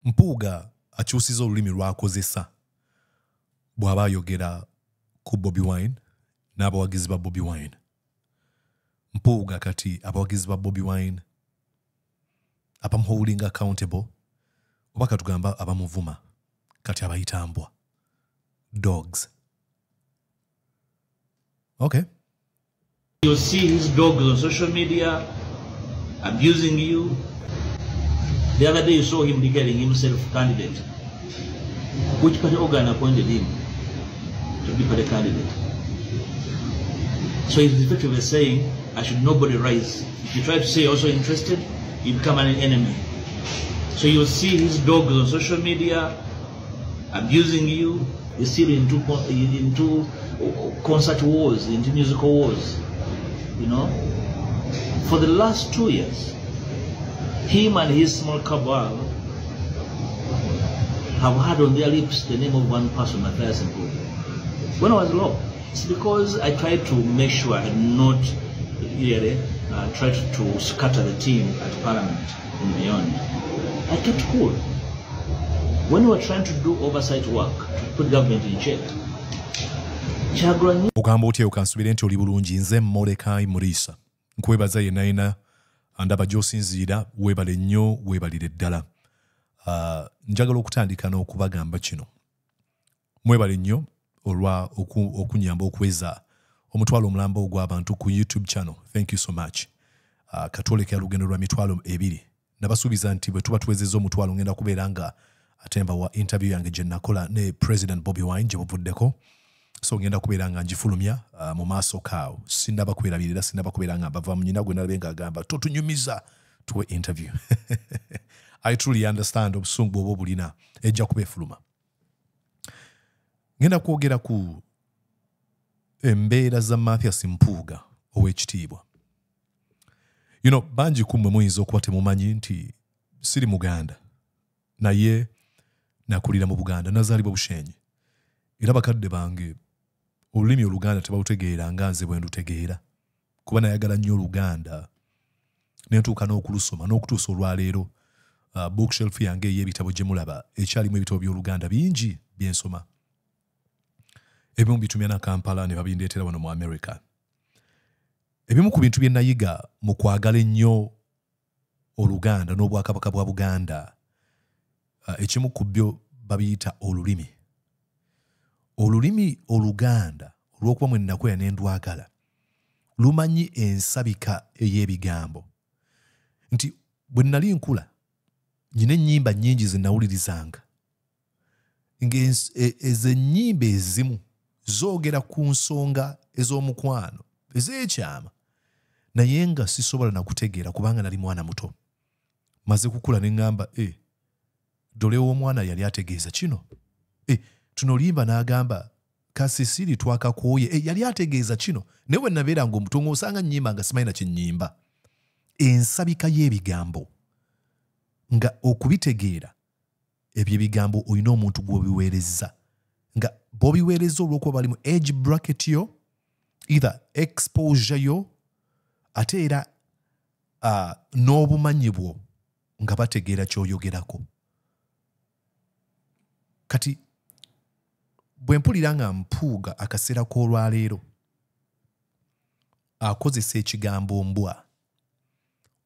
Mpuuga akyusiza olulimi lw'akozesa bw'aba ayogera ku Bobi Wine n'abawagizi ba Bobi Wine. Mpuuga kati abawagizi ba Bobi Wine abamuholding accountable oba katugamba abamuvuma kati abayita mbwa, dogs. Okay. You see his dogs on social media abusing you. The other day you saw him declaring himself candidate. Which party organ appointed him to be party candidate? So he's effectively saying, I should nobody rise. If you try to say also interested, you become an enemy. So you'll see his dogs on social media abusing you. He's still into concert wars, into musical wars. You know? For the last 2 years, him and his small cabal have had on their lips the name of one person, Mathias Mpuuga. When I was low, it's because I tried to make sure I had not really tried to scatter the team at Parliament and beyond. I kept cool. When we were trying to do oversight work, to put government in check, ogamba otya okansubire nti oli bulungi nze Mordecai Murisa nkwebaza yenna andaba gy'osinziira weebale nnyo weebalire ddala. Njagala okutandika n'okubagamba kino. Mwebale nnyo olwa okunyamba okweza omutwalo omulamba ogw'abantu ku YouTube channel. Thank you so much. Katoleka lugendo lwa mitwalo 2. Nabasuubiza nti bwe tuba tuwezezza omutwalo ngenda kubeera nga atemba wa interview yange gye nakola ne President Bobi Wine gye buvuddeko. So ngenda kubeera nga njifulumya mu maaso kaawo. Sindaba kwerabirira, sindaba kubeera nga bava mu nyina gwe nalabe nga agamba totunyumiza tuwe interview. I truly understand obusungu bw'oba obulina ejja kubeefuluma. Ngenda kwogera ku embeera za Mathias Mpuuga ow'ekitiibwa. You know, bangi kummwe muyinza okuba temumanyi nti siri Muganda. Naye nakulira mu Buganda, nazaalibwa Bushenyi. Era bakadde bange olulimi Oluganda tebawutegeera nga nze bwe ndutegeera. Kuba nayagala nnyo Oluganda. Ne ntuuka n'okulusoma n'okutuusa olwaleero bookshelf yange ey'ebitabo gye mulaba ekyalimu ebitabo by'Oluganda bingi bye nsoma. Ebimu bitumya na Kampala ne babindeetera wano mu America. Ebimu ku bintu bye nayiga mu kwagala ennyo Oluganda n'Obwakabaka bwa Buganda, ekimu ku byo babiyita olulimi. Olulimi Oluganda olw'okuba mwe nnakwera ne ndwagala lumanyi ensabika ey'ebigambo. Nti bwe nnali nkula nyina ennyimba nnyingi ze nawulirizanga. Ezo ennyimba ezimu zoogera ku nsonga ez'omukwano, ez'ekyama, naye nga sisobola na kutegeera kubanga nali mwana muto. Maze kukula ne ngamba, dole w'omwana yali ategeeza kino. Tuno limba n'agamba kasisiri twakakooye, yali ategeeza kino. Naye bwe nabeera ng'omutongo osanga nnyimba nga simanyi na kye nnyimba. Ensabika y'ebigambo nga okubitegeera ebyo ebigambo olina omuntu gw'obiweerezza. Nga bw'obiweerezza olw'okuba bali mu age bracket yo, either exposure yo, ate era n'obumanyi bwo nga bategeera ky'oyogerako. Kati bwe mpulira nga Mpuuga akaseera k'olwaleero akozesa ekigambo mbwa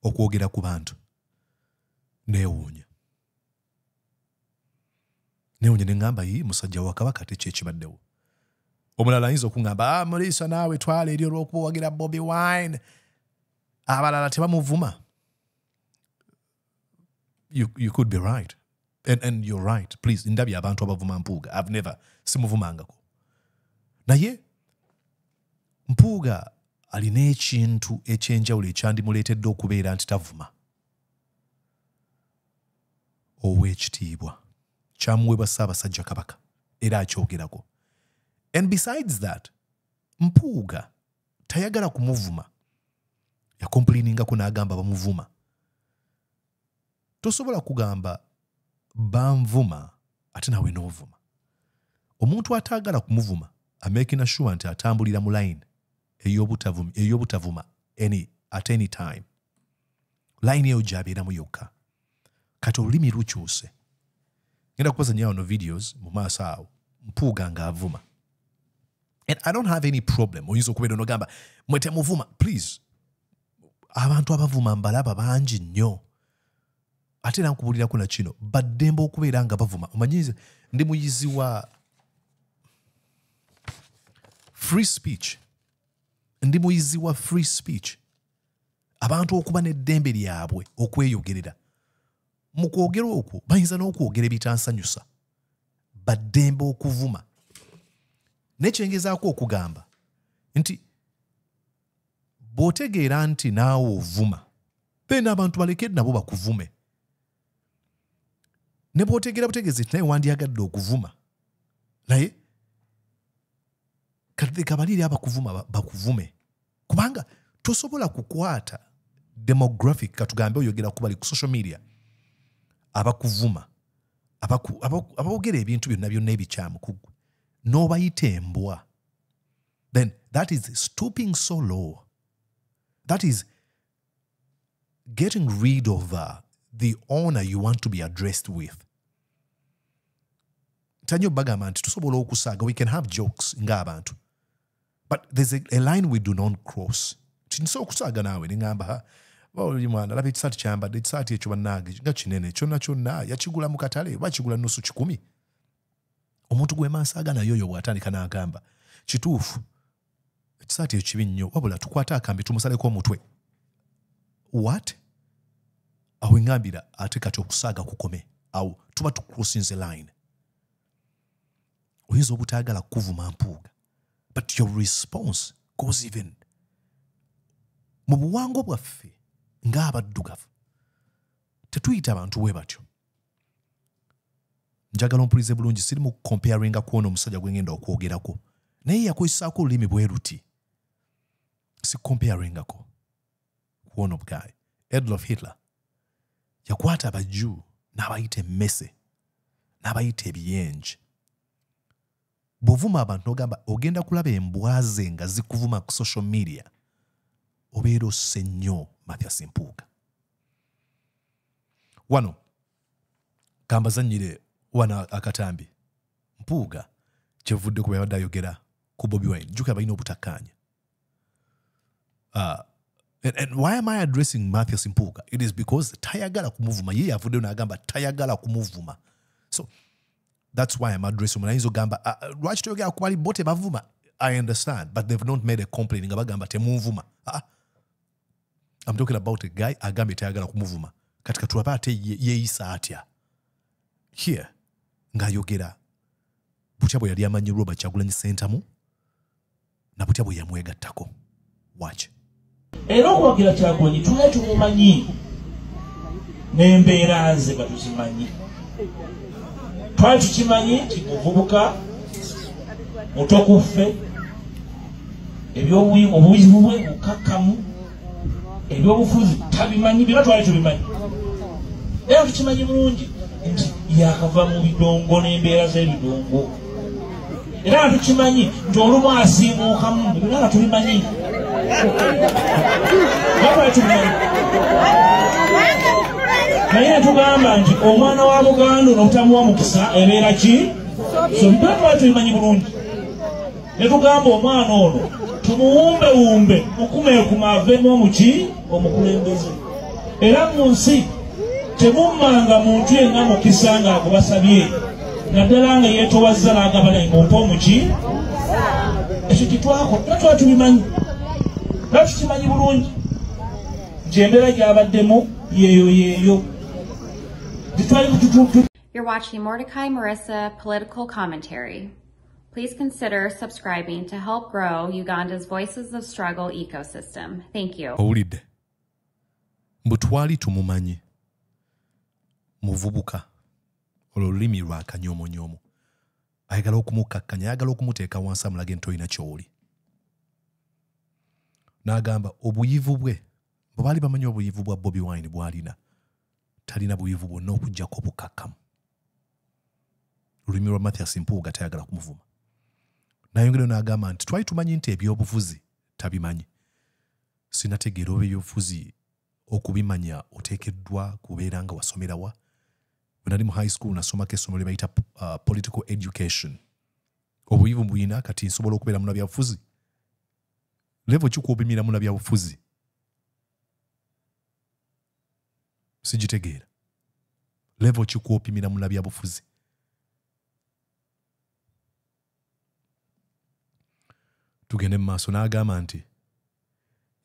okwogera ku bantu, neewuunya. Neewuunya ne ngamba musajja wa Kabaka tekyekibaddewo. Omulala ayinza okungamba, Murisa naawe twala eri olw'okuba owagira Bobi Wine. Abalala tebamuvuma. You could be right. And you're right. Please, ndabye abantu abavuma Mpuuga. I've never simuvumangako. Naye Mpuuga alina ekintu ekyenjawulo ekyandimuleetedde okubeera nti tavuma. Ow'ekitiibwa kyamuweebwa Ssaabasajja Kabaka era akyogerako. And besides that, Mpuuga tayagala kumuvuma. Yakomplainingako n'agamba bamuvuma. Tosobola kugamba banvuma ate nawe n'ovuma. Omuntu ataagala kumuvuma amaking sure nti atambulira mu line ey'obutavuma at any time. Line eyo gy'abeeramu yokka. Kati olulimi lukyuse ngenda kupoza nyawo no videos mu maaso awo Mpuuga ng'avuma. And I don't have any problem. Oyinza okubeera n'ogamba mwe temuvuma. Please. Abantu abavuma mbalaba bangi nnyo. Ate era nkubuulirako na kino baddembe okubeera nga bavuma. Omanyize ndi muyizi wa free speech. Ndi muyizi wa free speech. Abantu okuba n'eddembe lyabwe okweyogerera. Mu kwogera okwo bayinza n'okwogera ebitansanyusa. Baddembe okuvuma. Nekyengezaako okugamba nti bw'otegeera nti naawe ovuma then abantu balekere nabo bakuvume. Ne bw'otegeera butegeezi nti naye wandyagadde okuvuma naye kati kabalire abakuvuma bakuvume kubanga tosobola kukwata demographic katugambe oyogera ku bali ku social media abakuvuma abogera ebintu byonna ebikyamu kugwe n'obayita embwa, then that is stooping so low. That is getting rid of the honor you want to be addressed with. Tanyo bagamba nti tusobola okusaaga, we can have jokes ng'abantu, but there's a line we do not cross. Tinso okusaaga naawe ningamba oli mwana laba ekisaati kyambadde ekisaati ekyo bannange nga kinene kyonna yakigula mu katale bakigula nusu 10. Omuntu gwe maasaga nayo yo bw'atandika n'agamba kituufu ekisaati ekibi nnyo wabula tukwata akambi tumusaleko omutwe. What? Awo engambira ate kati okusaaga kukome awo tuba tucrossing the line. Oyinza obutaagala kuvuma Mpuuga, but your response goes even. Mu buwango bwaffe ng'abaddugavu tetuyita abantu bwe batyo. Njagala ompulize bulungi siri mu comparinga kuona omusajja gwe ngenda okwogerako naye yakozesaako olulimi bwe luti. Si comparingako kuona obugaye. Adolf Hitler yakwata abajju n'abayita emmese n'abayita ebiyenje. Bw'ovuma abantu n'ogamba ogenda kulaba embwa ze nga zikuvuma ku social media obeera osse nnyo Mathias Mpuuga. Wano kambazannyire wana akatambi Mpuuga kyevudde kuba yabadde ayogera ku Bobi Wine jjuka balina obutakkaanya. And why am I addressing Mathias Mpuuga? It is because tayagala kumuvuma. Ye yavuddeyo n'agamba tayagala kumuvuma. So that's why I'm addressing him. Nayizo gamba lwaki toyogera ku bali bo tebavuma. I understand, but they've not made a complaint nga bagamba temuvuma. I'm talking about a guy agambe tayagala kumuvuma. Katika tulaba ate yeeyisa atya. Here ng'ayogera butya bwe yali amanyi Robert Kyagulanyi Ssentamu na butya bwe yamwegattako. Watch. Era okwagira Kyagulanyi twali tumumanyi n'embeera ze batuzimanyi. Twali tukimanyi nti muvubuka mutokuffe obuyivu bwe bukakkamu ebyobufuzi tabimanyi byonna twali tubimanyi. Era tukimanyi bulungi nti yakava mu bidongo n'embeera z'ebidongo. Era tukimanyi nti olumu asiimuukamu byonna nga tubimanyi. Twali tubimanyi. Naye tugamba nti omwana wa Buganda n'obutamuwa mukisa ebeera ki? So byonna twali tubimanyi bulungi. Ne tugamba omwana ono tumuwumbewumbe mukumeekuma aveemu omuki omukulembeze. Era mu nsi temummanga muntu yenna mukisa ng'agubasabye naddala nga yeetowazza n'agamba naye ng'ompa omuki. Ekyo kitwakola twali tubimanyi. Era tukimanyi bulungi nti embeera gy'abaddemu yeeyo. You're watching Mordecai Marissa Political Commentary. Please consider subscribing to help grow Uganda's Voices of Struggle ecosystem. Thank you. Owulidde mbu twali tumumanyi muvubuka olulimi lwa kanyomonyoomo ayagala okumukakkanya ayagala okumuteeka wansi amulage nti olina ky'oli. N'agamba obuyivu bwe bwe baali bamanyi obuyivu bwa Bobi Wine bw'alina talina buyivu bwonna okuggyako obukakkamu. Olulimi lwa Mathias Mpuuga tayagala kumuvuma. Nayongera n'agamba nti twali tumanyi nti ebyobufuzi tabimanyi. Sinategeera oba ebyobufuzi okubimanya oteekeddwa kubeera nga wasomerawa. when nali mu high school nasomako essomo lye bayita political education. Obuyivu mbuyina kati nsobola okubeera munnabyabufuzi. Level ki kw'opimira munnabyabufuzi? Sigitegeera. Level ki kw'opimira munnabyabufuzi? Tugende mu maaso n'agamba nti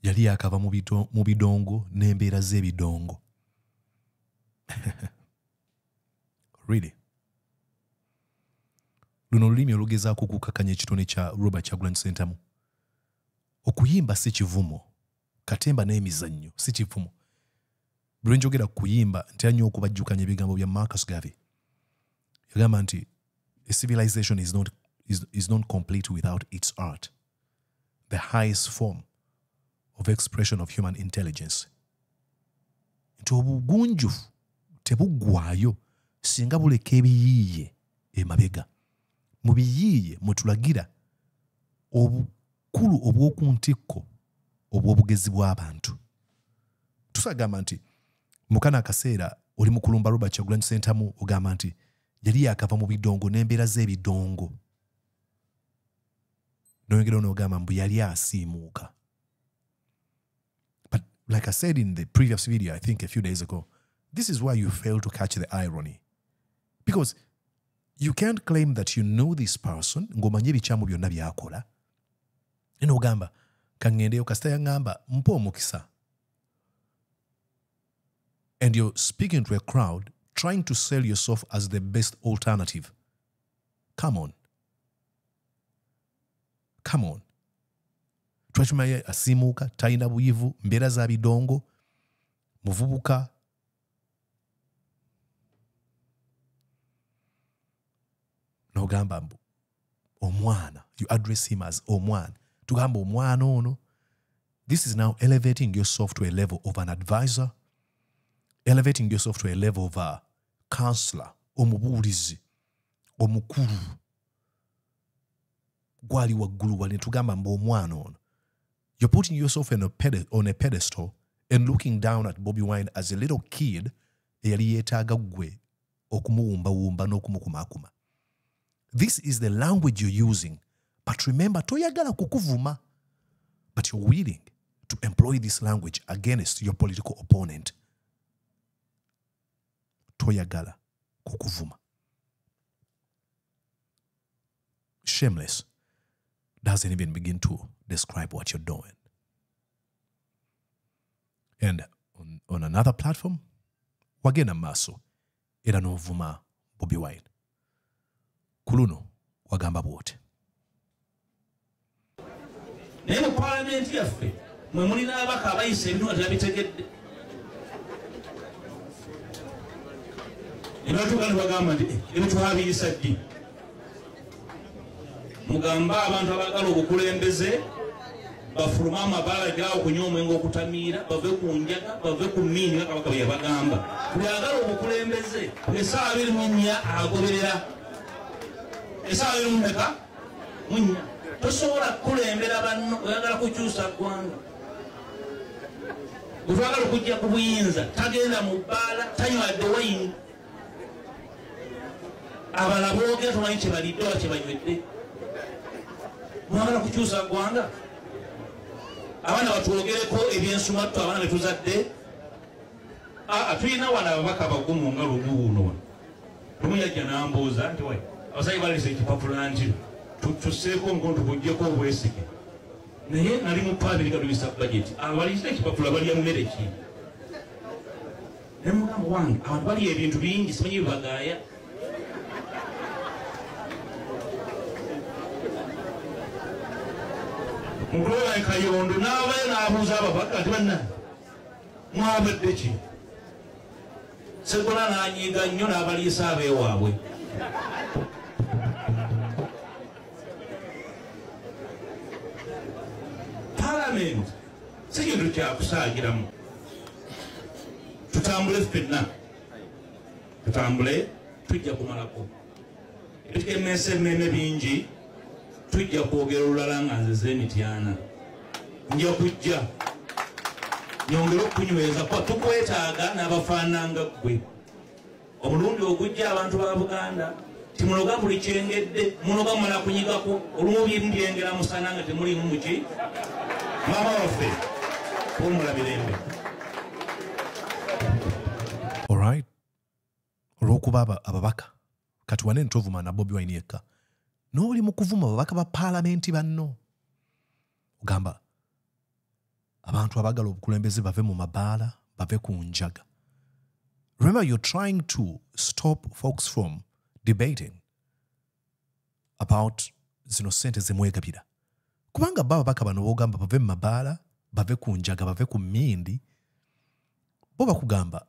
yali yakava mu bidongo n'embeera z'ebidongo. Really? Luno olulimi olugezaako okukakanya ekitone kya Robert Kyagulanyi Ssentamu. Okuyimba si kivumo, katemba n'emizannyo si kivumo. Bwe njogera kuyimba ntera nnyo okubajjukanya ebigambo bya Marcus Garvey. Yagamba nti a civilization is not complete without its art, the highest form of expression of human intelligence. Nti obugunjufu tebuggwaayo singa buleka ebiyiiye emabega. Mu biyiiye mwe tulagira obukulu obw'oku ntikko obw'obugezi bw'abantu. Tusagamba nti mu kana akaseera oli mu kulumba Robert Kyagulanyi Ssentamu ogamba nti yali yakava mu bidongo n'embeera z'ebidongo. Noyongera n'ogamba mbu yali asiimuuka. But like I said in the previous video, I think a few days ago, this is why you fail to catch the irony. Because you can't claim that you know this person, ng'omanye ebikyamu byonna by'akola. N'ogamba kangendeyo kasita yaŋŋamba mpa omukisa. And you're speaking to a crowd trying to sell yourself as the best alternative. Come on. Come on. Twakimaye asiimuuka, talina buyivu, mbeera za bidongo, muvubuka. N'ogamba mbu omwana. You address him as omwana. Tugamba omwana ono. This is now elevating yourself to a level of an advisor, elevating yourself to a level of a counselor, omubuulizi, omukulu. Gwali waggulu wali tugamba mbu omwana ono. You're putting yourself on a pedestal and looking down at Bobi Wine as a little kid eyali yeetaaga ggwe okumuwumbawumba n'okumukumaakuma. This is the language you're using. But remember, toyagala kukuvuma. But you're willing to employ this language against your political opponent. Toyagala kukuvuma. Shameless doesn't even begin to describe what you're doing. And on another platform, wagena maso era novuma Bobi Wine. Kuluno wagamba bwote. Naye mu palamenti yaffe mwe muli n'abaka abayise ebintu nga tebabitegedde. Ne batuuka ne bagamba nti ebintu twabiyisa ddi. Mugamba abantu abaagala obukulembeze bafuluma amabala gaawo kunywa omwenge okutamiira bave ku njaga bave ku mmiini nga kabaka bwe yabagamba. Buli ayagala obukulembeze essaawa 24 agoberera. Essaawa 24 tosobola kukulembera banno oyagala kukyusa ggwanga. Bwe twagala okujja ku buyinza tagenda mu bbaala tanywadde wayini. Abalala boogera tumanyi kye balidde oba kye banywedde. Mwagala kukyusa ggwanga. Abaana batwogereko ebyensumattu abaana be tuzadde. Tulina wano ababaka bagumu nga luguuno. Lumu yajja n'ambuuza nti we abasajja balese ekipapula nti tusseeko nkonto kuggyeko obwesige. Naye nali mu paabiri kaduyisa budget. Abalisa ekipapula balya mmere ki? Ne mugamba wange abantu balya ebintu bingi simanyi bibagaaya. Mugolola Kayondo n'abayo n'abuuza ababaka ati banna mwabadde ki? Ssegola n'anyiiga nnyo n'abaliisa abeewaabwe. Parliament si kintu kyakusaagiramu. Tutambule ffenna. Tutambule tujja kumalako. Ebitegemeesa emmeeme bingi tujja kwogera olulala nga nzize emityana. Nja kujja nyongera okunyweza kwa tukwetaaga n'abafaananga ggwe. omulundi ogujja abantu ba Buganda timunoga buli kyengedde munoga mumala kunyigako olumu byengera musana nga temulimu muki mama waffe omulabirembe. Alright, olw'okuba ababaka kati wane ntovuma na Bobi Wine yekka n'oli mu kuvuma ababaka ba paalamenti banno ogamba abantu abagala obukulembeze bave mu mabaala bave ku njaga. Remember, you're trying to stop folks from debating about zino sente zemwegabira kubanga babaka bano bogamba bave mu mabaala bave ku njaga bave ku mmindi bo bakugamba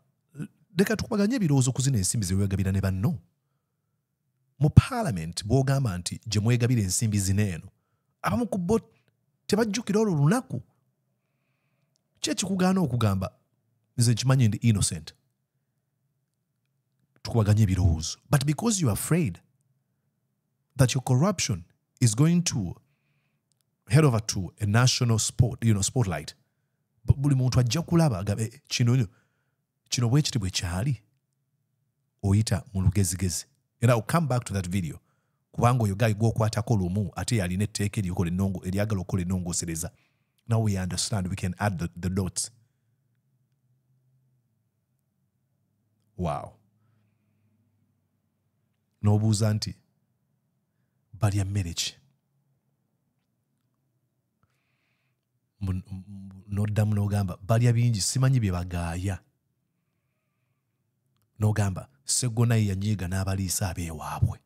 leka tukubaganye ebirowoozo ku zino ensimbi zewegabira ne banno mu parliament bogamba nti gye mwegabira ensimbi zineeno abamu ku bo tebajjukira olwo lunaku kye kikugaana okugamba nze nkimanyi ndi innocent tukubaganye ebirowoozo but because you are afraid that your corruption is going to head over to a national spotlight buli muntu ajja kulaba agabe kino bwe kiti bwe kyali oyita mu lugezigezi. And I'll come back to that video kubanga oyo guy gw'okwatako lumu ate yalina etteeka eryagala okukola ennongoosereza. Now we understand, we can add the dots. Wow. N'obuuza nti balya mmere ki? N'oddamu n'ogamba balya bingi simanyi bye bagaaya. N'ogamba Segona yanyiga n'abaliisa abeewaabwe.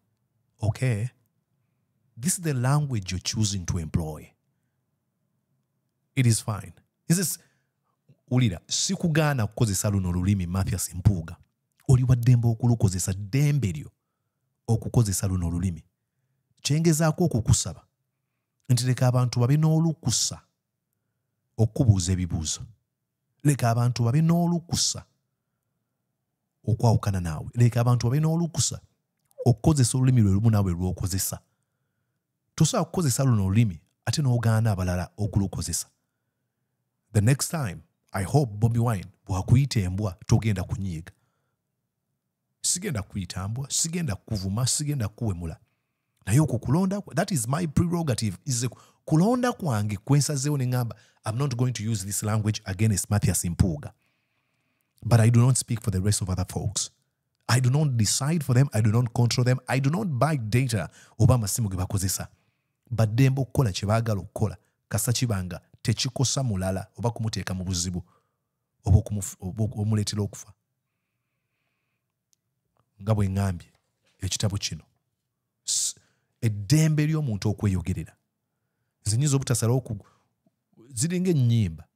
Okay? This is the language you're choosing to employ. It is fine. Ulira, sikugaana kukozesa luno lulimi Mathias Mpuuga. Oli wa ddembe okulukozesa ddembe lyo okukozesa luno lulimi. Kyengezaako okukusaba nti leka abantu babe n'olukusa okubuuza ebibuuzo. Leka abantu babe n'olukusa okwawukana naawe. Leka abantu babe n'olukusa okukozesa olulimi lwe lumu naawe lw'okozesa. Tosobola kukozesa luno olulimi ate n'ogaana abalala okulukozesa. The next time, I hope Bobi Wine bw'akuyita embwa togenda kunyiiga. Sigenda kuyita mbwa, sigenda kuvuma, sigenda kuwemula. Naye okukulonda, that is my prerogative. Kulonda kwange kwensazeewo ne ngamba, I'm not going to use this language against Mathias Mpuuga. But I do not speak for the rest of other folks. I do not decide for them. I do not control them. I do not buy data oba amasimu ge bakozesa. Baddembe okukola kye baagala okukola kasa kibanga tekikosa mulala oba kumuteeka mu buzibu oba omuleetera okufa. Nga bwe ngambye ekitabo kino eddembe ly'omuntu okweyogerera nze nnyinza obutasalawo ziringa ennyimba.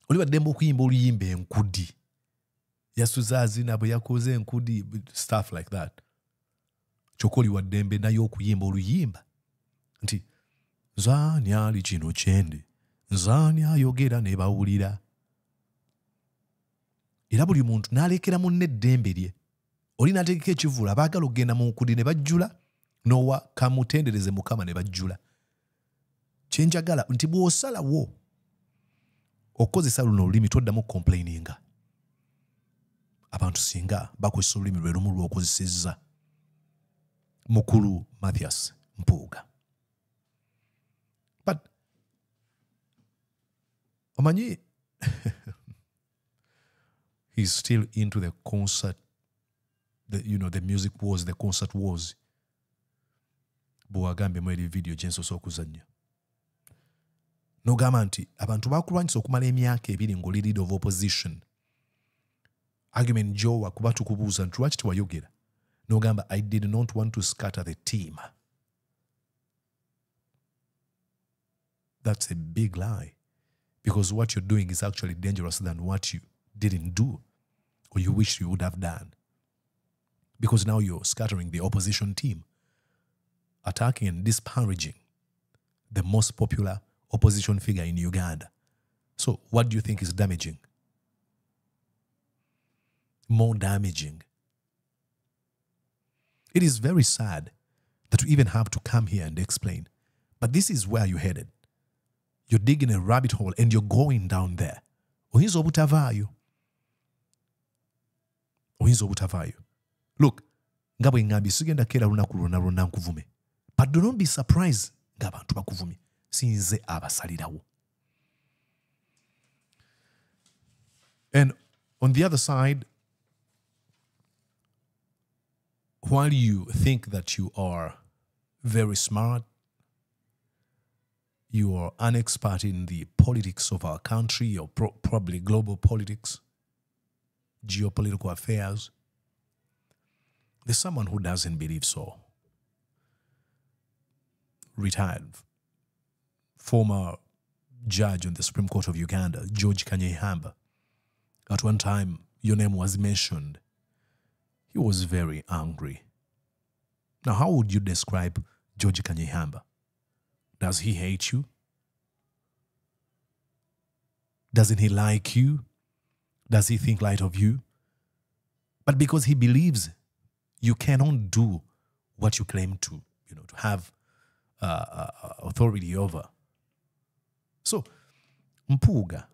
Oli baddembe okuyimba oluyimba enkudi yasuzaazina bwe yakoze enkudi stuff like that. Kyokka oli waddembe naye okuyimba oluyimba nti nzaani ali kino kyendi nzaani ayogera ne bawulira. Era buli muntu n'alekera munne eddembe lye. Oli n'ategeka ekivula abaagala okugenda mu nkudi ne bajjula n'owa kamutendereze Mukama ne bajjula. Kye njagala nti bw'osalawo okukozesa luno olulimi toddamu complaininga. Abantu singa bakozesa olulimi lwe lumu lw'okozesezza mukulu Mathias Mpuuga. But omanyi he's still into the concert, the music wars, the concert wars. Bw'agambye mu eri video gye nsoose okuzannya. N'ogamba nti abantu bakulwanyisa okumala emyaka 2 ng'oli leader of opposition. Argument Jowa kuba tukubuuza nti lwaki tewayogera. N'ogamba I did not want to scatter the team. That's a big lie. Because what you're doing is actually dangerous than what you didn't do or you wish you would have done. Because now you're scattering the opposition team, attacking and disparaging the most popular opposition figure in Uganda. So what do you think is damaging? More damaging. It is very sad that you even have to come here and explain. But this is where you're headed. You're digging a rabbit hole and you're going down there. Oyinza obutavaayo. Oyinza obutavaayo. Look, nga bwe ngambye sigenda keera lunaku lwonna nkuvume. But do not be surprised ng'abantu bakuvumye. Sinze abasalirawo. And on the other side, while you think that you are very smart, you are an expert in the politics of our country or probably global politics, geopolitical affairs, there's someone who doesn't believe so. Retired former judge on the Supreme Court of Uganda, George Kanyihamba. At one time, your name was mentioned. He was very angry. Now, how would you describe George Kanyihamba? Does he hate you? Doesn't he like you? Does he think light of you? But because he believes you cannot do what you claim to, to have authority over. So, Mpuuga,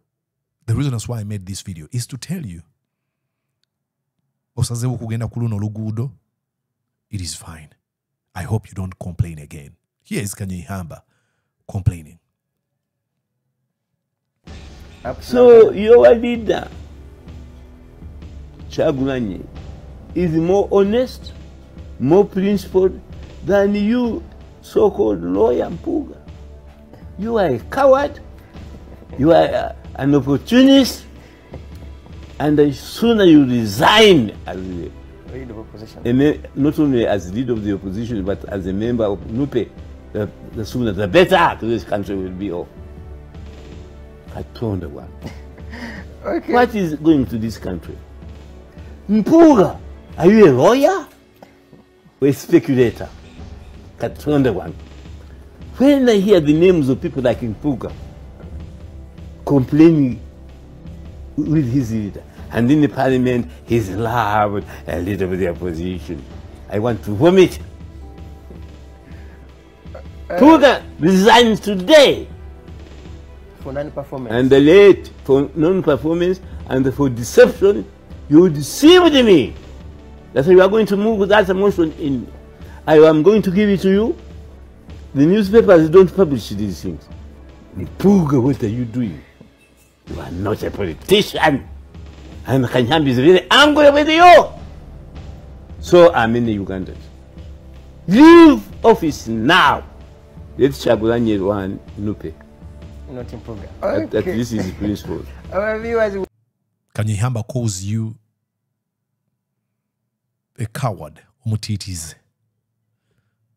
the reason that's why I made this video is to tell you, osazewo kugenda kuluno lugudo, it is fine. I hope you don't complain again. Here is Kanyihamba complaining. So your leader, Kyagulanyi, is more honest, more principled than you, so-called lawyer Mpuuga. You are a coward. You are an opportunist. And the sooner you resign as leader of opposition, not only as leader of the opposition, but as a member of NUPE, the sooner the better to this country will be off. Katonda one. Okay. What is going to this country? Mpuuga, are you a lawyer or a speculator? Katonda one. When I hear the names of people like Mpuuga complaining with his leader, and in the parliament he's loved a leader of the opposition, I want to vomit. Mpuuga resigns today for non-performance. And the late for non-performance and for deception. You deceived me. That's why you are going to move that motion in. I am going to give it to you. The newspapers don't publish these things. Mpuuga, what are you doing? You are not a politician. And Kanyihamba is very angry with you. So are many Ugandans. Leave office now. Let Kyagulanyi one NUPE. Not Mpuuga. Okay. That this is the principle. Our viewers. Kanyihamba calls you a coward, umutitize.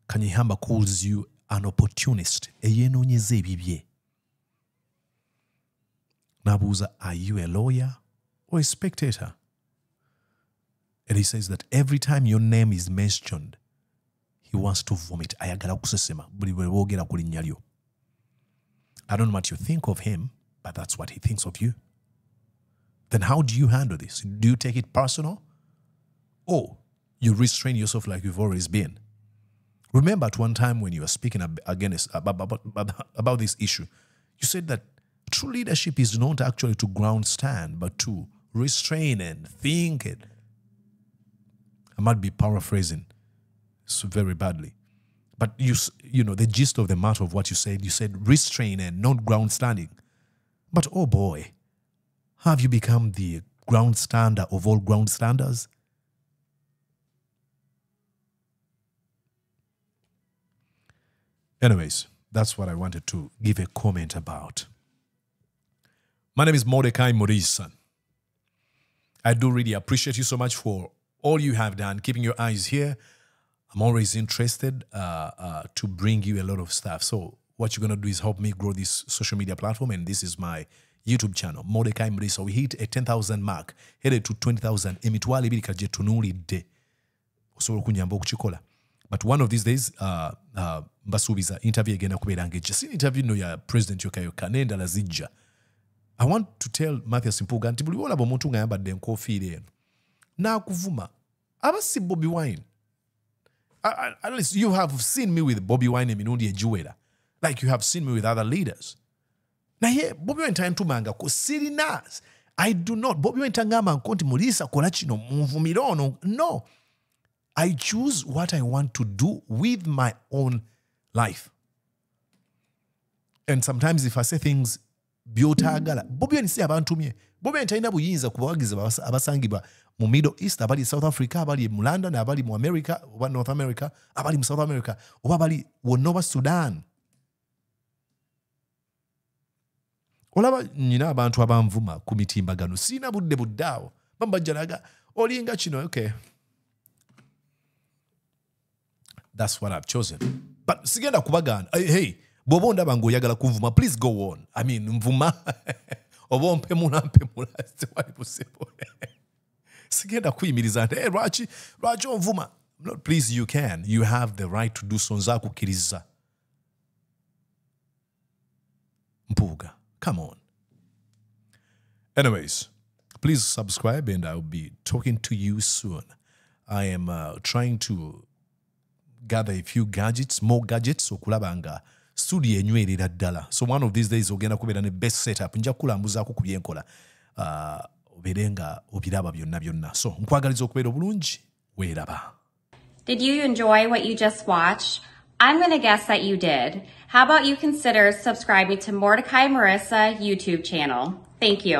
Kanyihamba calls you an opportunist, eyenonyeze ebibye. Nabuuza, are you a lawyer or a spectator? And he says that every time your name is mentioned, he wants to vomit. Ayagala kusesema, buli bwe boogera ku linnya lyo. I don't know what you think of him, but that's what he thinks of you. Then how do you handle this? Do you take it personal? Or you restrain yourself like you've always been? Remember at one time when you were speaking about this issue, you said that true leadership is not actually to ground stand, but to restrain and think. I might be paraphrasing so very badly. But you know, the gist of the matter of what you said restrain and not ground standing. But oh boy, have you become the ground stander of all ground standers? Anyways, that's what I wanted to give a comment about. My name is Mordecai Murisan. I do really appreciate you so much for all you have done, keeping your eyes here. I'm always interested to bring you a lot of stuff. So what you're going to do is help me grow this social media platform, and this is my YouTube channel, Mordecai Murisan. We hit a 10,000 mark, headed to 20,000. Emitwali ibiri kaje tunulidde. Osobola okunyamba okukikola. But one of these days, mbasuubiza interview again kubeera ng'ejja. Si interview no ya President Yokayoka n'endala zijja. I want to tell Mathias Mpuuga nti buli olaba omuntu ng'ayambadde enkofiira eno n'akuvuma aba si Bobi Wine. At least you have seen me with Bobi Wine emirundi egiwera, like you have seen me with other leaders. Naye Bobi Wine tantumangako sirina. I do not. Bobi Wine tangamba nti Mulisa kola kino munvumira ono. No. I choose what I want to do with my own life. And sometimes if I say things byotagala, Bobi Wine si abantu mye. Bobi Wine talina buyinza kubawagiza abasangibwa mu Middle East, abali South Africa, abali mu London, abali mu America, oba North America, abali mu South America, oba abali wonna Sudan. Olaba nyina abantu abanvuma ku mitimbagano. Sina budde buddaawo. Bambajjalaga olinga kino, okay. That's what I've chosen. But sigenda kubagana. Hey, bobo ndaba ng'oyagala kunvuma, please go on. I mean, nvuma. Oba mpemula. Wali busibo. Sigenda kuyimiriza nti, hey, lwaki onvuma. Please, you can. You have the right to do so. Nzakukiriza. Mpuuga. Come on. Anyways, please subscribe and I'll be talking to you soon. I am trying to gather a few gadgets, more gadgets, okulabanga studio enywerera ddala. So one of these days ogenda kubeera ne best setup. Nja kukulambuzaako ku byenkola. Obeerenga obiraba byonna. So nkwagaliza okubeera obulungi, weeraba. Did you enjoy what you just watched? I'm going to guess that you did. How about you consider subscribing to Mordecai Marissa YouTube channel? Thank you.